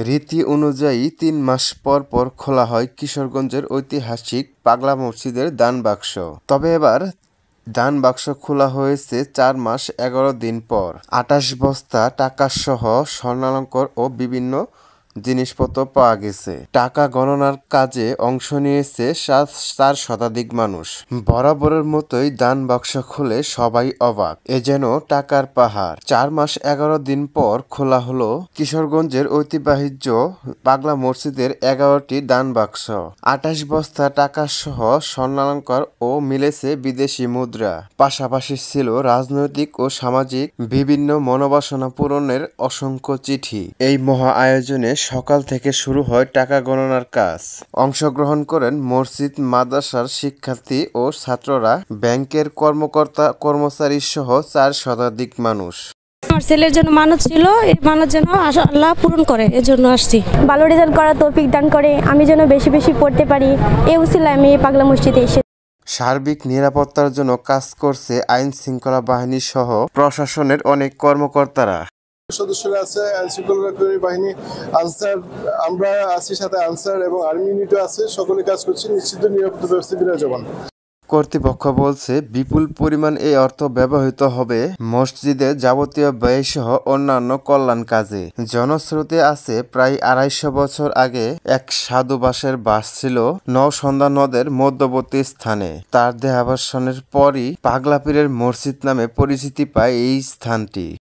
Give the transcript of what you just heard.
রীতি অনুযায়ী ৩ মাস পর পর খোলা হয় কিশোরগঞ্জের ঐতিহাসিক পাগলা মসজিদের দানবাক্স। তবে এবার দানবাক্স খোলা হয়েছে ৪ মাস ১১ দিন পর। ২৮ বস্তা টাকাসহ স্বর্ণালংকার ও বিভিন্ন জিনিসপত্র পাওয়া গেছে। টাকা গণনার কাজে অংশ নিয়েছে ৪ শতাধিক মানুষ। বরাবরের মতোই দান বাক্স খুলে সবাই অবাক। এ যেন টাকার পাহাড়। ৪ মাস ১১ দিন পর খোলা হলো কিশোরগঞ্জের ঐতিহ্যবাহী পাগলা মসজিদের ১১টি দান বাক্স। ২৮ বস্তা টাকাসহ স্বর্ণালংকার ও মিলেছে বিদেশি মুদ্রা। পাশাপাশি ছিল রাজনৈতিক ও সামাজিক বিভিন্ন মনোবাসনা পূরণের অসংখ্য চিঠি। এই মহা আয়োজনে সকাল থেকে শুরু হয় টাকা গণনার কাজ। অংশগ্রহণ করেন মসজিদ মাদ্রাসার শিক্ষার্থী ও ছাত্ররা, ব্যাংকের কর্মকর্তা কর্মচারী সহ ৪ শতাধিক মানুষ। আমার ছেলের জন্য মানত ছিল, এই মানত যেন আল্লাহ পূরণ করে, এজন্য আসছি। ভালো রেজাল্ট করার তৌফিক দান করে, আমি যেন বেশি বেশি পড়তে পারি, এই উসিলায় আমি এই পাগলা মসজিদে এসে। সার্বিক নিরাপত্তার জন্য কাজ করছে আইন শৃঙ্খলা বাহিনী সহ প্রশাসনের অনেক কর্মকর্তারা। সদস্যরা আছে, আইন শৃঙ্খলা বাহিনী, আনসার, আমরা আছি সাথে আনসার এবং আর্মি ইউনিটও আছে। সকলে কাজ করছি নিশ্চিত নিরাপত্তা ব্যবস্থা বিরাজমান। কর্তৃপক্ষ বলছে বিপুল পরিমাণ এই অর্থ ব্যবহৃত হবে মসজিদের যাবতীয় ব্যয়সহ অন্যান্য কল্যাণ কাজে। জনস্রোতে আছে প্রায় ২৫০ বছর আগে এক সাধুবাসের বাস ছিল নওসন্ধ্যা নদের মধ্যবর্তী স্থানে। তার দেহাবসানের পরই পাগলা পীরের মসজিদ নামে পরিচিতি পায় এই স্থানটি।